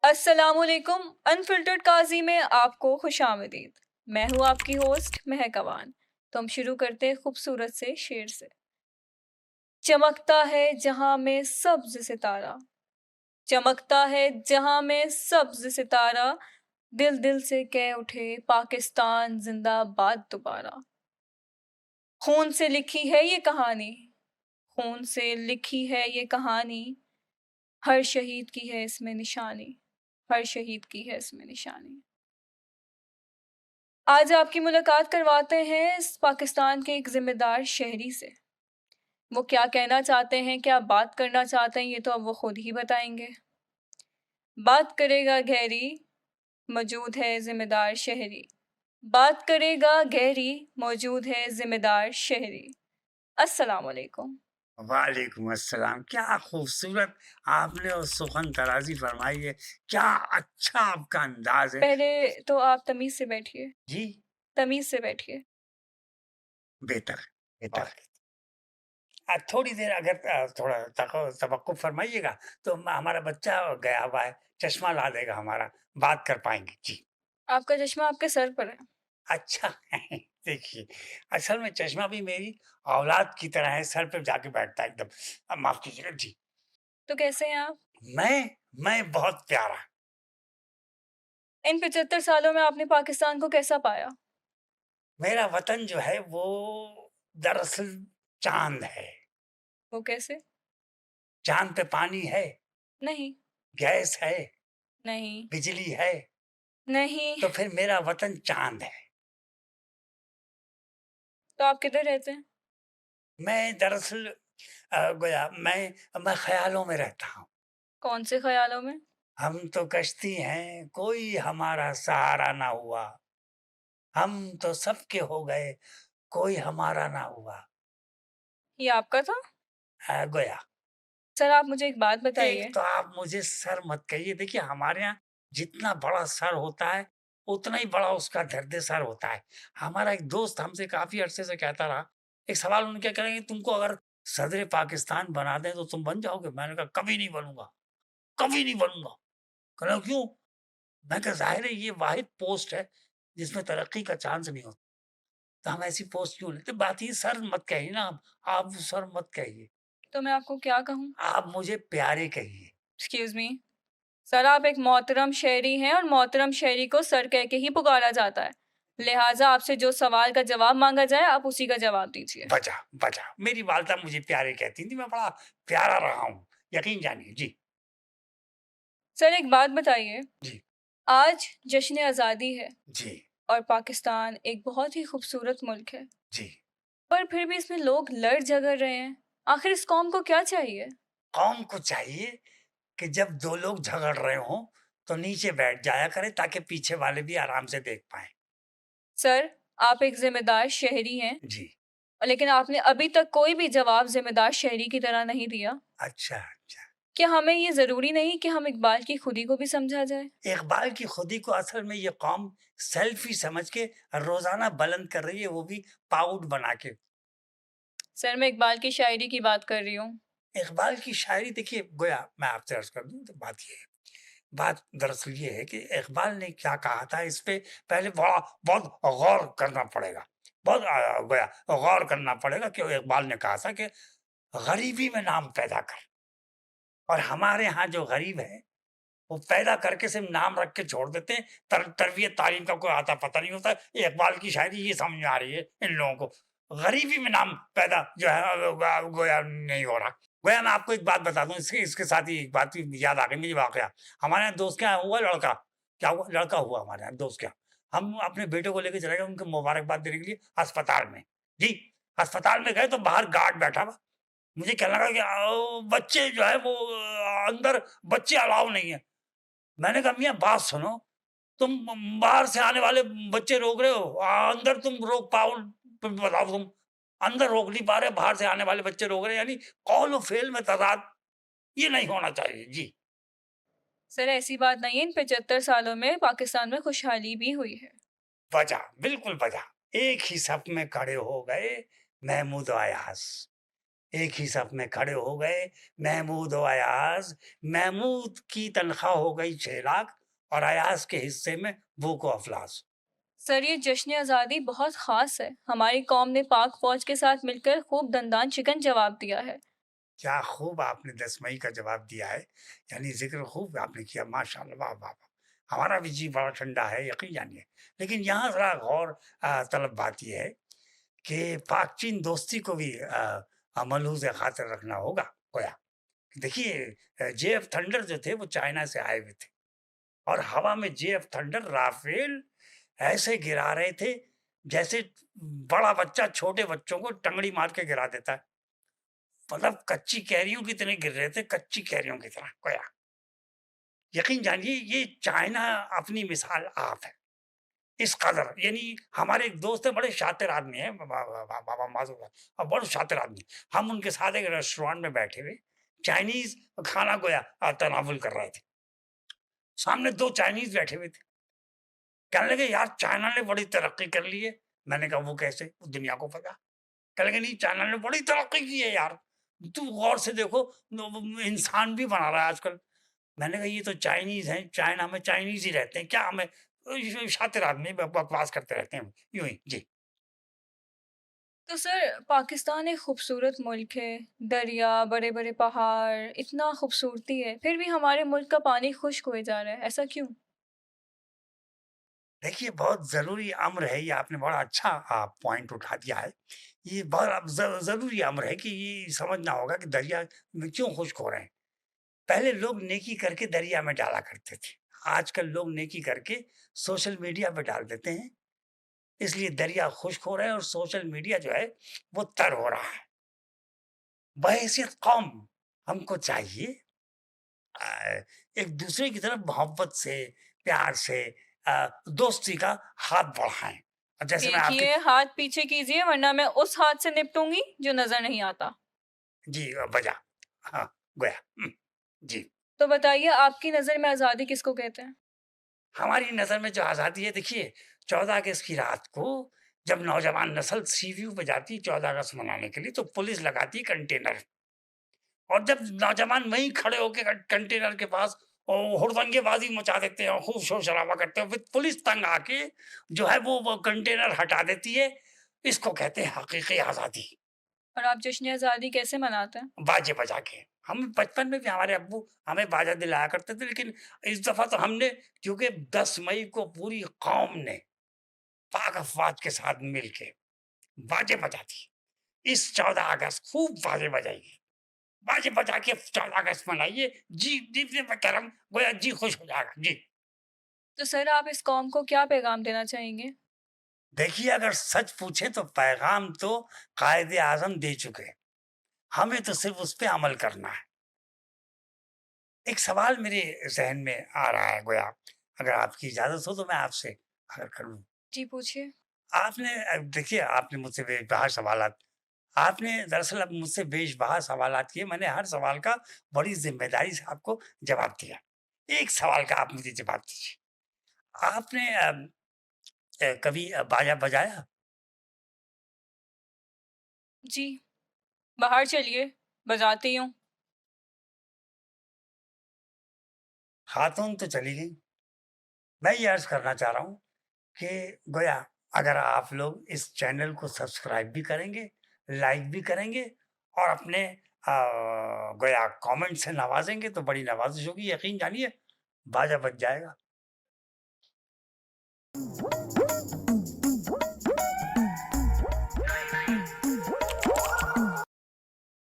अस्सलामुअलैकुम। अनफिल्टर्ड काजी में आपको खुशामदीद। मैं हूँ आपकी होस्ट महक अवान। तो हम शुरू करते हैं खूबसूरत से शेर से। चमकता है जहाँ में सब्ज सितारा, चमकता है जहाँ में सब्ज सितारा, दिल दिल से कह उठे पाकिस्तान जिंदाबाद दोबारा। खून से लिखी है ये कहानी, खून से लिखी है ये कहानी, हर शहीद की है इसमें निशानी, हर शहीद की है इसमें निशानी। आज आपकी मुलाकात करवाते हैं इस पाकिस्तान के एक जिम्मेदार शहरी से। वो क्या कहना चाहते हैं, क्या बात करना चाहते हैं, ये तो अब वो खुद ही बताएंगे। बात करेगा गहरी, मौजूद है जिम्मेदार शहरी। बात करेगा गहरी, मौजूद है जिम्मेदार शहरी। अस्सलाम वालेकुम। वालेकुम अस्सलाम। क्या खूबसूरत आपने और सुखन तराजी फरमाई है। क्या अच्छा आपका अंदाज है। पहले तो आप तमीज से बैठिए, जी, तमीज से बैठिए। बेहतर बेहतर। थोड़ी देर अगर थोड़ा तवक्कुफ फरमाइएगा तो हमारा बच्चा गया हुआ है, चश्मा ला देगा हमारा, बात कर पाएंगे। जी। आपका चश्मा आपके सर पर है। अच्छा देखिए, असल में चश्मा भी मेरी औलाद की तरह है, सर पे जाके बैठता है एकदम। माफ कीजिएगा जी। तो कैसे हैं आप? मैं बहुत प्यारा। इन 75 सालों में आपने पाकिस्तान को कैसा पाया? मेरा वतन जो है वो दरअसल चांद है। वो कैसे? चांद पे पानी है, नहीं। गैस है, नहीं। बिजली है, नहीं। तो फिर मेरा वतन चांद है। तो आप किधर रहते हैं? मैं दरअसल गोया मैं ख्यालों में रहता हूँ। कौन से ख्यालों में? हम तो कश्ती हैं, कोई हमारा सहारा ना हुआ। हम तो सबके हो गए, कोई हमारा ना हुआ। ये आपका था? गोया सर आप मुझे एक बात एक बताइए। तो आप मुझे सर मत कहिए। देखिए हमारे यहाँ जितना बड़ा सर होता है उतना ही बड़ा उसका दर्द सर होता है। हमारा एक दोस्त हमसे काफी अरसे से कहता रहा, एक सवाल उन्होंने क्या करेंगे, तुमको अगर सदर पाकिस्तान बना दें तो तुम बन जाओगे? मैंने कहा कभी नहीं बनूंगा, कभी नहीं बनूंगा। कहना क्यों? मैं कहा जाहिर है ये वाहिद पोस्ट है जिसमें तरक्की का चांस नहीं होता, तो हम ऐसी पोस्ट क्यों लेते? बात ये सर मत कहिए ना, आप सर मत कहिए, तो मैं आपको क्या कहूँ? आप मुझे प्यारे कहिए। Excuse me. सर आप एक मोहतरम शहरी हैं और मोहतरम शहरी को सर कह के ही पुकारा जाता है। लिहाजा आपसे जो सवाल का जवाब मांगा जाए आप उसी का जवाब दीजिए। बचा बचा, मेरी वालदा मुझे प्यारे कहती थी, मैं बड़ा प्यारा रहा हूँ, यकीन जानिए। जी सर एक बात बताइए। जी आज जश्न आज़ादी है जी और पाकिस्तान एक बहुत ही खूबसूरत मुल्क है, जी। पर फिर भी इसमें लोग लड़ झगड़ रहे हैं। आखिर इस कौम को क्या चाहिए? कौम को चाहिए कि जब दो लोग झगड़ रहे हों तो नीचे बैठ जाया करें ताकि पीछे वाले भी आराम से देख पाए। सर आप एक जिम्मेदार शहरी हैं, जी। लेकिन आपने अभी तक कोई भी जवाब जिम्मेदार शहरी की तरह नहीं दिया। अच्छा अच्छा। क्या हमें ये जरूरी नहीं कि हम इकबाल की खुदी को भी समझा जाए? इकबाल की खुदी को असल में ये कौम सेल्फी समझ के रोजाना बुलंद कर रही है, वो भी पाउड बना के। सर मैं इकबाल की शायरी की बात कर रही हूँ। इकबाल की शायरी देखिए गोया, मैं आपसे अर्ज कर दूं तो बात ये है, बात दरअसल ये है कि इकबाल ने क्या कहा था इस पे पहले बड़ा बहुत गौर करना पड़ेगा। बहुत गोया गौर करना पड़ेगा कि इकबाल ने कहा था कि गरीबी में नाम पैदा कर। और हमारे यहाँ जो गरीब है वो पैदा करके सिर्फ नाम रख के छोड़ देते हैं, तरबियत तालीम का कोई आता पता नहीं होता। ये इकबाल की शायरी ये समझ में आ रही है इन लोगों को, गरीबी में नाम पैदा जो है गोया नहीं हो रहा। गोया मैं आपको एक बात बता दूं, इसके इसके साथ ही एक बात भी याद आ गई मुझे वाकया। हमारे यहाँ दोस्त के यहाँ हुआ लड़का, क्या हुआ, लड़का हुआ हमारे यहाँ दोस्त के यहाँ। हम अपने बेटे को लेके चले गए उनके मुबारकबाद देने के लिए अस्पताल में। जी, अस्पताल में गए तो बाहर गार्ड बैठा हुआ, मुझे कहने लगा कि बच्चे जो है वो अंदर बच्चे अलाउ नहीं है। मैंने कहा मियाँ बात सुनो, तुम बाहर से आने वाले बच्चे रोक रहे हो, अंदर तुम रोक पाओ? बताओ तुम अंदर रोक नहीं पा रहे, बाहर से आने वाले बच्चे रोक रहे हैं, यानी कौल और फेल में तजाद, ये नहीं होना चाहिए। जी। सर ऐसी बात नहीं है, इन 75 सालों में पाकिस्तान में खुशहाली भी हुई है। वजह बिल्कुल वजह। एक ही सफ में खड़े हो गए महमूद और अयाज। एक ही सफ में खड़े हो गए महमूद और अयाज। महमूद की तनख्वाह हो गई 6 लाख और अयाज के हिस्से में भूख व अफलास। सर, ये जश्न आज़ादी बहुत ख़ास है। हमारी कौम ने पाक फ़ौज के साथ मिलकर खूब दंदान चिकन जवाब दिया है। क्या खूब आपने 10 मई का जवाब दिया है, यानी ज़िक्र खूब आपने किया, माशाअल्लाह, वाह, वाह, वाह! हमारा भी जी बड़ा ठंडा है, यकीन जानिए। लेकिन यहाँ ज़रा गौर तलब बात ये है कि पाक-चीन दोस्ती को भी मलहूज़ ख़ातिर रखना होगा गोया। देखिए जेएफ थंडर जो थे वो चाइना से आए हुए थे और हवा में जेएफ थंडर राफेल ऐसे गिरा रहे थे जैसे बड़ा बच्चा छोटे बच्चों को टंगड़ी मार के गिरा देता है। मतलब कच्ची कैरियों की तरह गिर रहे थे, कच्ची कैरियों की तरह गोया। यकीन जानिए ये चाइना अपनी मिसाल आप है। इस कदर यानी हमारे एक दोस्त है, बड़े शातिर आदमी हैं, बाबा माज़ूर बड़े शातिर आदमी। हम उनके साथ एक रेस्टोरेंट में बैठे हुए चाइनीज़ खाना गोया तनावुल कर रहे थे। सामने 2 चाइनीज़ बैठे हुए थे। कहने लगे, "यार चाइना ने बड़ी तरक्की कर ली है।" मैंने कहा, "वो कैसे? वो दुनिया को पता।" कहने लगे, "नहीं, चाइना ने बड़ी तरक्की की है यार। तू गौर से देखो, इंसान भी बना रहा है आजकल।" मैंने कहा, "ये तो चाइनीज़ हैं, चाइना में चाइनीज़ ही रहते हैं, क्या हमें।" शातिर आदमी बकवास करते रहते हैं, यूँ ही। जी। तो सर, पाकिस्तान एक खूबसूरत मुल्क है। दरिया, बड़े-बड़े पहाड़, इतना खूबसूरती है, फिर भी हमारे मुल्क का पानी खुश्क हुए जा रहा है। ऐसा क्यों? देखिए, बहुत ज़रूरी अम्र है ये, आपने बड़ा अच्छा पॉइंट उठा दिया है। ये बहुत अब ज़रूरी अम्र है कि ये समझना होगा कि दरिया में क्यों खुश्क हो रहे हैं। पहले लोग नेकी करके दरिया में डाला करते थे। आजकल लोग नेकी करके सोशल मीडिया पे डाल देते हैं, इसलिए दरिया खुश्क हो रहा है और सोशल मीडिया जो है, वो तर हो रहा है। बहैसियत कौम हमको चाहिए एक-दूसरे की तरफ मोहब्बत से, प्यार से दोस्ती का हाथ बढ़ाएँ। अब जैसे मैं आपके देखिए, हाथ पीछे कीजिए वरना मैं उस हाथ से निपटूँगी जो नज़र नहीं आता। जी बजा। हाँ, गया। जी। तो बताइए, आपकी नज़र में आज़ादी किसको कहते हैं? हमारी नज़र में जो आज़ादी है देखिए 14 अगस्त की रात को जब नौजवान नस्ल सी व्यू पे जाती है 14 अगस्त मनाने के लिए तो पुलिस लगाती है कंटेनर और जब नौजवान वहीं खड़े होके कंटेनर के पास हुड़दंगेबाजी मचा देते हैं, खूब शोर-शराबा करते हैं, फिर पुलिस तंग आके जो है वो कंटेनर हटा देती है। इसको कहते हैं हकीकी आज़ादी। और आप जश्न आज़ादी कैसे मनाते हैं? बाजे बजा के। हम बचपन में भी हमारे अब्बू हमें बाजा दिलाया करते थे, लेकिन इस दफ़ा तो हमने क्योंकि 10 मई को पूरी कौम ने पाक अफ़वाज के साथ मिलके बाजे बजा दिए। इस 14 अगस्त खूब बाजे बजाइए। बाजे बजा के 14 अगस्त मनाइए। जी, जी मैं कह रहा हूँ गोया जी खुश हो जाएगा। जी। तो सर, आप इस कौम को क्या पैगाम देना चाहेंगे? देखिए अगर सच पूछें तो पैगाम तो कायदे-आज़म दे चुके हैं। हमें तो सिर्फ़ उस पे अमल करना है। एक सवाल मेरे ज़हन में आ रहा है गोया, अगर आपकी इजाज़त हो तो मैं आपसे अगर करूँ। जी, पूछिए। आपने देखिए आपने मुझसे बेबहा सवालात आपने दरअसल अब मुझसे बेशबहा सवालात किए, मैंने हर सवाल का बड़ी ज़िम्मेदारी से आपको जवाब दिया। एक सवाल का आप मुझे जवाब दीजिए। आपने कभी बाजा बजाया? जी, बाहर चलिए, बजाती हूँ। खातून तो चली गई। मैं ये अर्ज़ करना चाह रहा हूँ कि गोया अगर आप लोग इस चैनल को सब्सक्राइब भी करेंगे, लाइक भी करेंगे और अपने गोया कमेंट से नवाज़ेंगे तो बड़ी नवाज़िश होगी, यकीन जानिए बाजा बज जाएगा।